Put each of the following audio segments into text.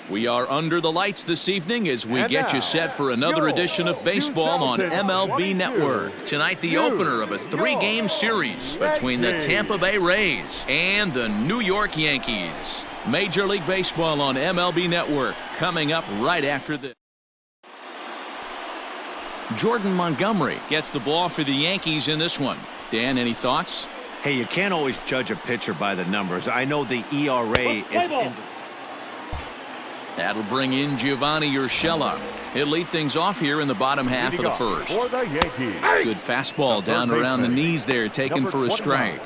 We are under the lights this evening as we get you set for another edition of baseball on MLB Network. Tonight, the opener of a three-game series between the Tampa Bay Rays and the New York Yankees. Major League Baseball on MLB Network coming up right after this. Jordan Montgomery gets the ball for the Yankees in this one. Dan, any thoughts? Hey, you can't always judge a pitcher by the numbers. I know the ERA is in. That'll bring in Giovanni Urshela. He'll lead things off here in the bottom half of the first. Good fastball down around the knees there, taken for a strike.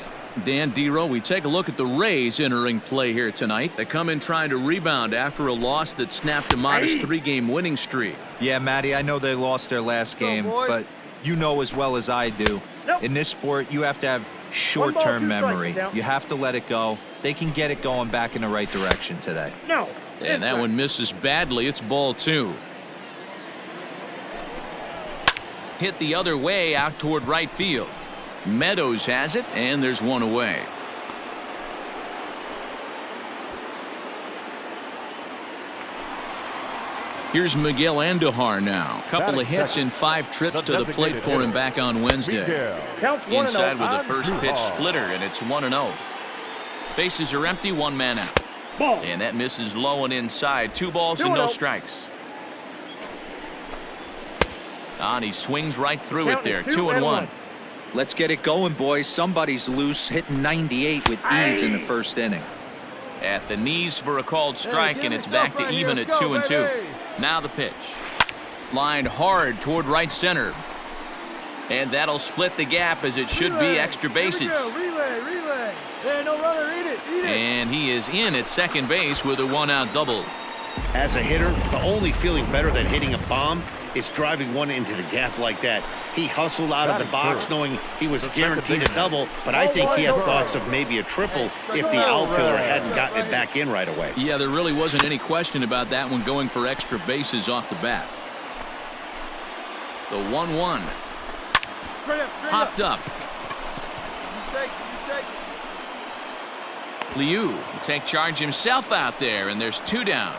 Dan Dero, we take a look at the Rays entering play here tonight. They come in trying to rebound after a loss that snapped a modest three-game winning streak. Yeah, Matty, I know they lost their last game, but you know as well as I do, in this sport, you have to have short-term memory. You have to let it go. They can get it going back in the right direction today. And that one misses badly. It's ball two. Hit the other way out toward right field. Meadows has it, and there's one away. Here's Miguel Andujar now. Couple of hits in 5 trips to the plate for him back on Wednesday. Inside with the first pitch splitter, and it's 1-0. Bases are empty, one man out. And that misses low and inside. 2 balls and no strikes. And he swings right through it there. 2-1. Let's get it going, boys. Somebody's loose, hitting 98 with ease in the first inning. At the knees for a called strike, and it's back to even at 2-2. Now the pitch. Lined hard toward right center. And that'll split the gap as it should be extra bases. Relay. Hey, no runner, eat it. And he is in at second base with a 1-out double. As a hitter, the only feeling better than hitting a bomb is driving one into the gap like that. He hustled out of the box knowing he was guaranteed a double, but I think he had thoughts of maybe a triple if the outfielder hadn't gotten it back in right away. Yeah, there really wasn't any question about that one, going for extra bases off the bat. The 1-1. Popped up. Liu will take charge himself out there, and there's 2 down.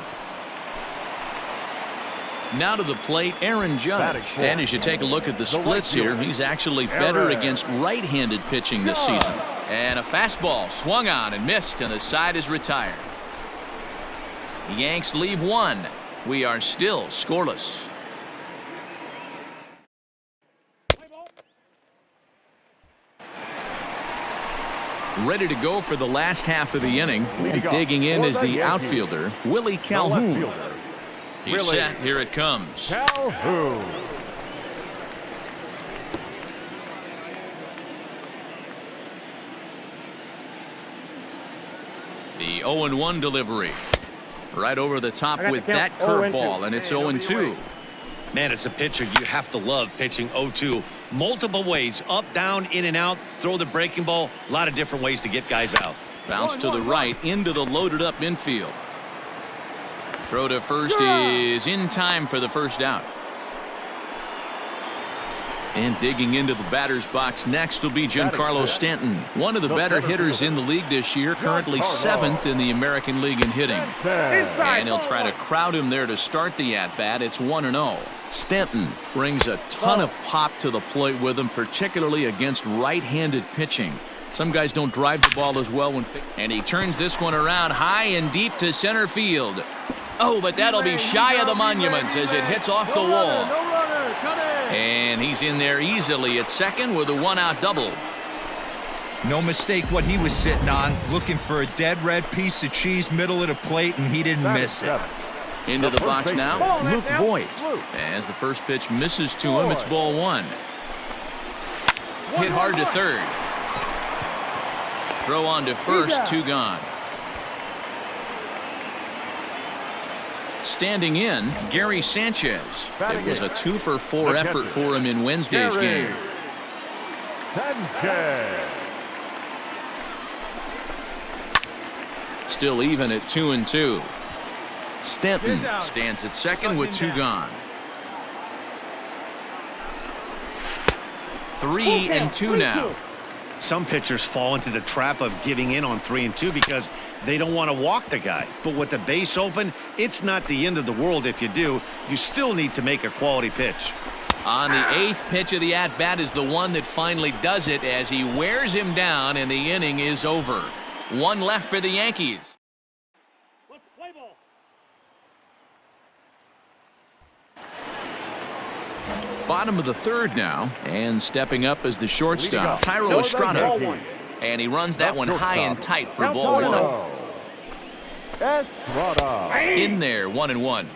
Now to the plate, Aaron Judge. And as you take a look at the splits here, he's actually better against right-handed pitching this season. And a fastball swung on and missed, and the side is retired. The Yanks leave 1. We are still scoreless. Ready to go for the last half of the inning. And digging in is the outfielder, Willie Calhoun. He's set. Here it comes. Calhoun. The 0-1 delivery. Right over the top with that curveball, and it's 0-2. Man, as a pitcher, you have to love pitching 0-2. Multiple ways, up, down, in and out, throw the breaking ball. A lot of different ways to get guys out. Bounce to the right into the loaded up infield. Throw to first is in time for the first out. And digging into the batter's box next will be Giancarlo Stanton, one of the better hitters in the league this year, currently 7th in the American League in hitting. And he'll try to crowd him there to start the at-bat. It's 1-0. Stanton brings a ton of pop to the plate with him, particularly against right-handed pitching. Some guys don't drive the ball as well when. And he turns this one around high and deep to center field. Oh, but that'll be shy of the monuments as it hits off the wall. And he's in there easily at second with a 1-out double. No mistake what he was sitting on, looking for a dead red piece of cheese middle of the plate, and he didn't miss it. Into the box now, Luke Voigt. As the first pitch misses to him, it's ball 1. Hit hard to third. Throw on to first, 2 gone. Standing in, Gary Sanchez. It was a 2-for-4 effort for him in Wednesday's game. Still even at 2-2. Stanton stands at second with 2 gone. 3-2 now. Some pitchers fall into the trap of giving in on 3-2 because they don't want to walk the guy. But with the base open, it's not the end of the world if you do. You still need to make a quality pitch. On the 8th pitch of the at-bat is the one that finally does it as he wears him down, and the inning is over. One left for the Yankees. Bottom of the 3rd now, and stepping up as the shortstop, Tyro Estrada. And he runs that one high and tight for ball 1. In there, 1-1.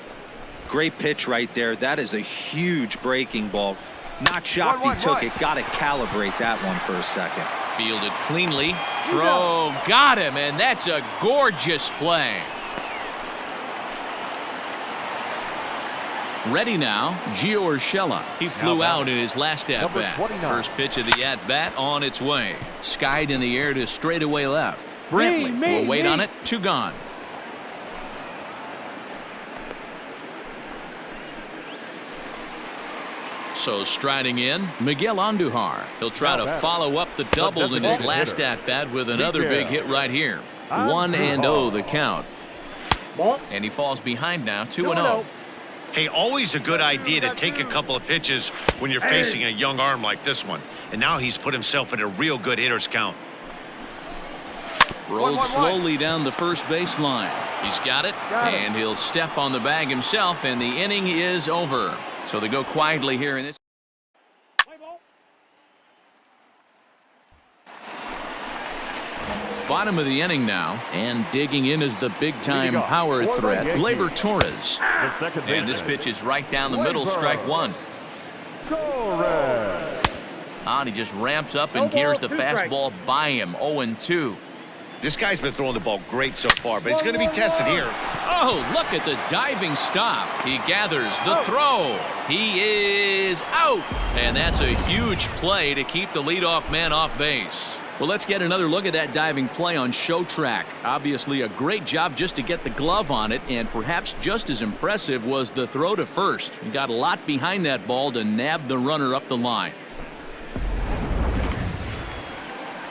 Great pitch right there. That is a huge breaking ball. Not shocked he took it. Got to calibrate that one for a second. Fielded cleanly. Throw, got him, and that's a gorgeous play. Ready now, Gio Urshela. He flew out in his last at-bat. First pitch of the at-bat on its way. Skied in the air to straightaway left. Brantley will wait on it. 2 gone. So striding in, Miguel Andujar. He'll try to follow up the double in his last at-bat with another big hit right here. 1-0 the count. And he falls behind now, 2-0. Hey, always a good idea to take a couple of pitches when you're facing a young arm like this one. And now he's put himself in a real good hitter's count. Rolled slowly down the first baseline. He's got it, and he'll step on the bag himself, and the inning is over. So they go quietly here in this. Bottom of the inning now, and digging in is the big-time power threat, Gleyber Torres. And this pitch is right down the middle, strike 1. And he just ramps up and gears the fastball by him, 0-2. This guy's been throwing the ball great so far, but he's going to be tested here. Oh, look at the diving stop. He gathers the throw. He is out. And that's a huge play to keep the leadoff man off base. Well, let's get another look at that diving play on show track. Obviously a great job just to get the glove on it, and perhaps just as impressive was the throw to first. He got a lot behind that ball to nab the runner up the line.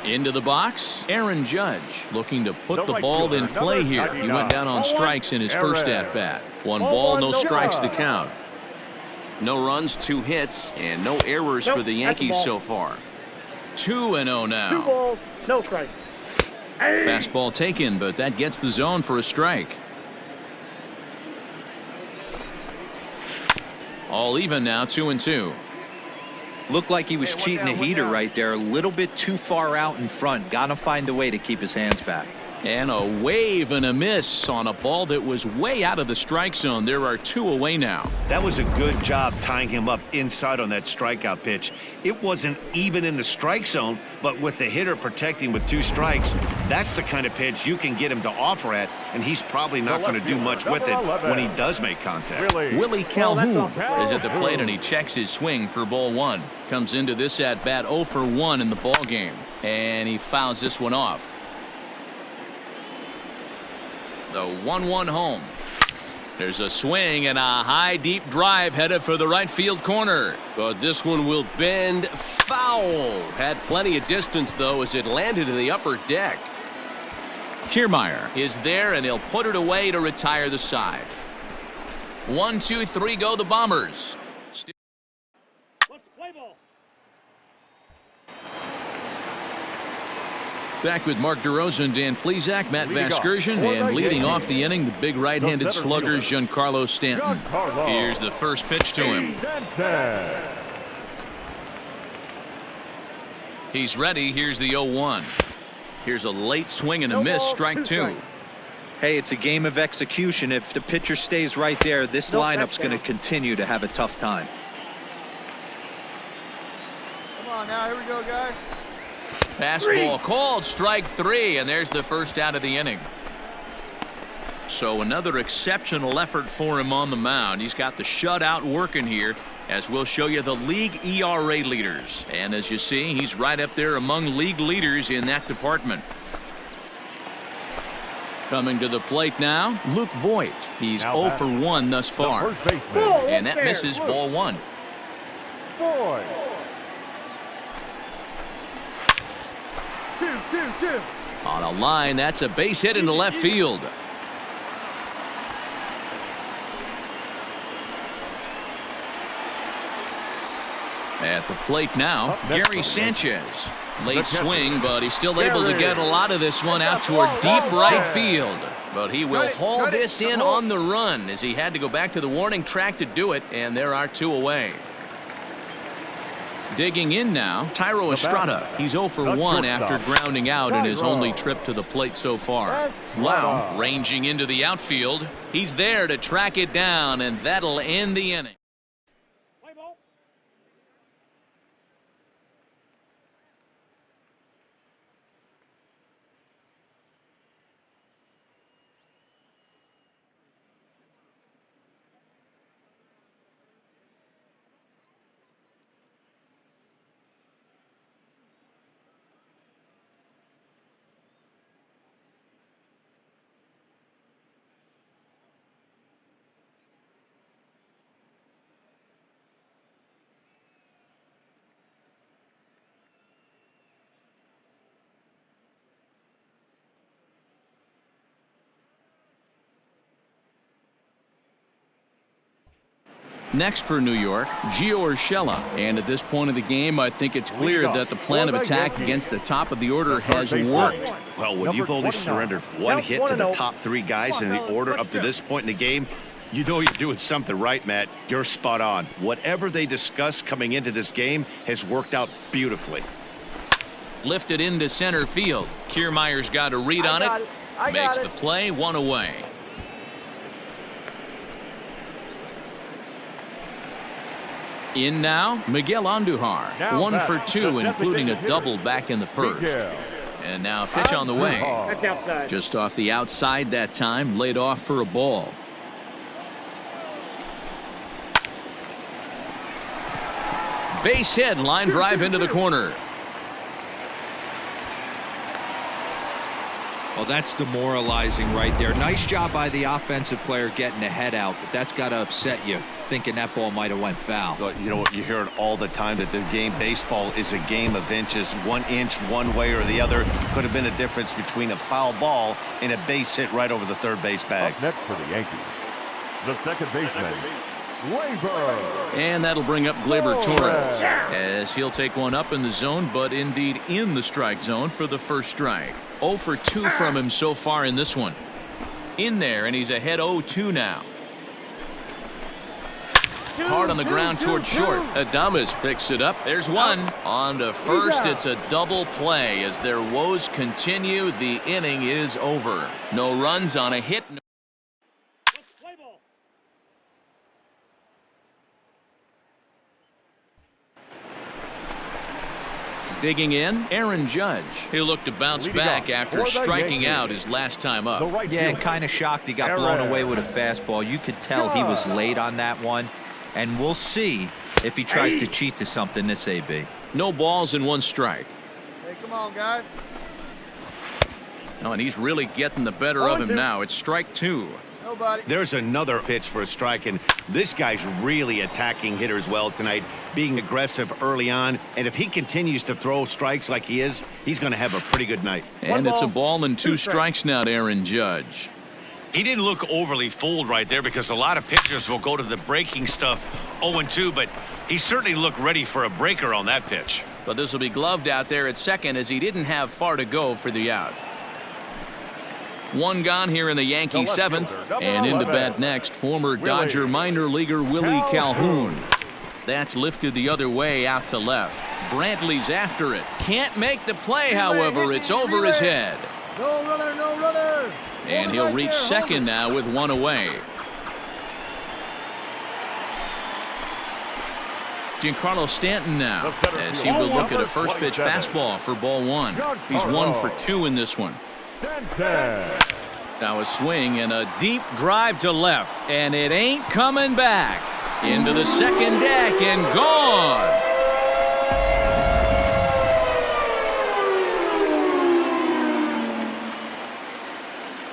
Into the box, Aaron Judge looking to put the ball in play here. He went down on strikes in his first at-bat. 1 ball, no strikes to count. No runs, 2 hits, and no errors for the Yankees so far. 2-0 now. 2 balls, no strike. Fastball taken, but that gets the zone for a strike. All even now, 2-2. Looked like he was cheating a heater right there. A little bit too far out in front. Got to find a way to keep his hands back. And a wave and a miss on a ball that was way out of the strike zone. There are 2 away now. That was a good job tying him up inside on that strikeout pitch. It wasn't even in the strike zone, but with the hitter protecting with 2 strikes, that's the kind of pitch you can get him to offer at, and he's probably not going to do much with it when he does make contact. Willie Calhoun is at the plate, and he checks his swing for ball 1. Comes into this at-bat 0 for 1 in the ball game, and he fouls this one off. The 1-1 home. There's a swing and a high deep drive headed for the right field corner, but this one will bend foul. Had plenty of distance though as it landed in the upper deck. Kiermaier is there, and he'll put it away to retire the side. 1, 2, 3 go the Bombers. Back with Mark DeRosa, Dan Plesac, Matt Vasgersian, and leading off the inning, the big right-handed slugger, Giancarlo Stanton. Here's the first pitch to him. He's ready. Here's the 0-1. Here's a late swing and a miss, strike 2. Hey, it's a game of execution. If the pitcher stays right there, this lineup's going to continue to have a tough time. Come on now, here we go, guys. Fastball called, strike 3, and there's the first out of the inning. So another exceptional effort for him on the mound. He's got the shutout working here, as we'll show you the league ERA leaders. And as you see, he's right up there among league leaders in that department. Coming to the plate now, Luke Voigt. He's 0 for 1 thus far. And that misses ball 1. On a line, that's a base hit into left field. At the plate now, Gary Sanchez. Late swing, but he's still able to get a lot of this one out toward deep right field. But he will haul this in on the run as he had to go back to the warning track to do it, and there are 2 away. Digging in now, Tyro Estrada. He's 0 for 1 after grounding out in his only trip to the plate so far. Lau ranging into the outfield. He's there to track it down, and that'll end the inning. Next for New York, Gio Urshela. And at this point of the game, I think it's clear that the plan of attack against the top of the order has worked. Well, when you've only surrendered 1 hit to the top 3 guys in the order up to this point in the game, you know you're doing something right, Matt. You're spot on. Whatever they discussed coming into this game has worked out beautifully. Lifted into center field. Kiermaier's got a read on it. Makes the play, 1 away. In now, Miguel Andujar. 1 for 2, including a double back in the first. And now pitch on the way. Just off the outside that time, laid off for a ball. Base hit, line drive into the corner. Well, that's demoralizing right there. Nice job by the offensive player getting the head out, but that's got to upset you, thinking that ball might have went foul. But you know what? You hear it all the time that the game, baseball, is a game of inches. 1 inch one way or the other could have been the difference between a foul ball and a base hit right over the third base bag. Up next for the Yankees, the second baseman, Gleyber. And that'll bring up Gleyber Torres as he'll take one up in the zone, but indeed in the strike zone for the first strike. 0 for 2 from him so far in this one. In there, and he's ahead 0-2 now. Hard on the ground toward short. Adames picks it up. There's one. On to first. It's a double play. As their woes continue, the inning is over. No runs on a hit. Digging in, Aaron Judge. He'll look to bounce back after striking out his last time up. Yeah, kind of shocked he got blown away with a fastball. You could tell he was late on that one. And we'll see if he tries to cheat to something this AB. No balls and 1 strike. Hey, come on, guys. Oh, and he's really getting the better of him now. It's strike 2. Nobody. There's another pitch for a strike, and this guy's really attacking hitters well tonight, being aggressive early on. And if he continues to throw strikes like he is, he's going to have a pretty good night. And it's a ball and 2 strikes now to Aaron Judge. He didn't look overly fooled right there because a lot of pitchers will go to the breaking stuff 0-2, but he certainly looked ready for a breaker on that pitch. But this will be gloved out there at second as he didn't have far to go for the out. 1 gone here in the Yankee 7th, and into bat next, former Dodger minor leaguer Willie Calhoun. That's lifted the other way out to left. Brantley's after it. Can't make the play, however. It's over his head. No runner, no runner. And he'll reach second now with 1 away. Giancarlo Stanton now as he will look at a first pitch fastball for ball 1. He's 1 for 2 in this one. Now a swing and a deep drive to left, and it ain't coming back. Into the second deck and gone.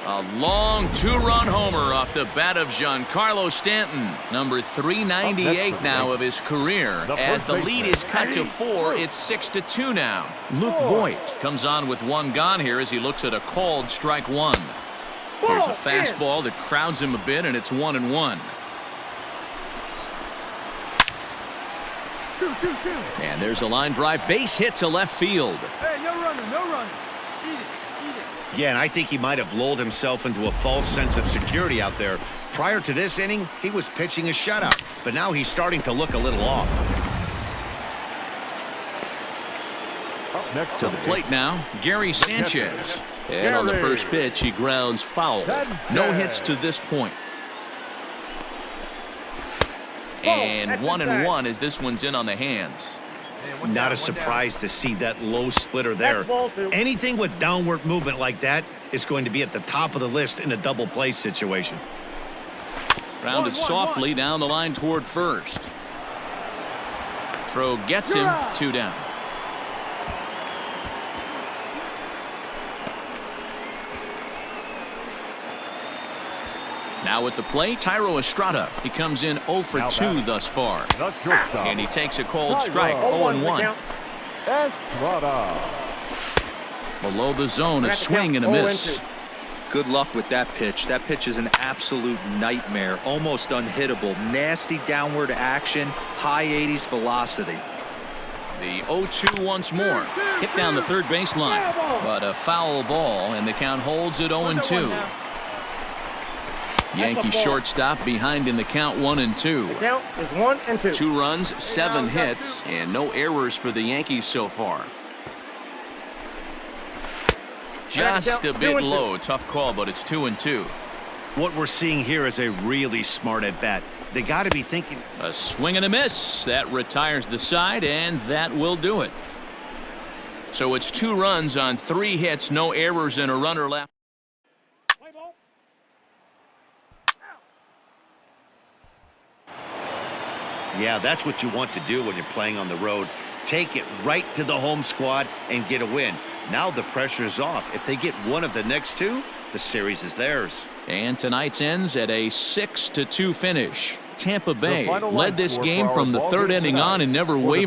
A A long 2-run homer off the bat of Giancarlo Stanton. Number 398 now of his career. As the lead is cut to 4, it's 6-2 now. Luke Voigt comes on with 1 gone here as he looks at a called strike 1. Here's a fastball that crowds him a bit, and it's 1-1. And there's a line drive base hit to left field. Hey, no runner, no runner. Eat it, eat it. Yeah, and I think he might have lulled himself into a false sense of security out there. Prior to this inning, he was pitching a shutout, but now he's starting to look a little off. Up next To the plate now, Gary Sanchez. And on the first pitch, he grounds foul. No hits to this point. And 1-1 as this one's in on the hands. Not a surprise to see that low splitter there. Anything with downward movement like that is going to be at the top of the list in a double play situation. Rounded softly down the line toward first. Throw gets him, 2 down. Now at the plate, Thairo Estrada. He comes in 0 for 2 thus far. And he takes a cold strike, 0-1. Estrada. Below the zone, a swing and a miss. Good luck with that pitch. That pitch is an absolute nightmare. Almost unhittable. Nasty downward action. High 80s velocity. The 0-2 once more. Hit down the third baseline. But a foul ball, and the count holds at 0-2. Yankee shortstop behind in the count 1-2. The count is 1-2. 2 runs, 7 hits, and no errors for the Yankees so far. Just a bit low. Tough call, but it's 2-2. What we're seeing here is a really smart at-bat. They got to be thinking. A swing and a miss. That retires the side, and that will do it. So it's 2 runs on 3 hits, no errors, and a runner left. Yeah, that's what you want to do when you're playing on the road. Take it right to the home squad and get a win. Now the pressure is off. If they get one of the next 2, the series is theirs. And tonight's ends at a 6-2 finish. Tampa Bay led this game from the 3rd inning on and never wavered.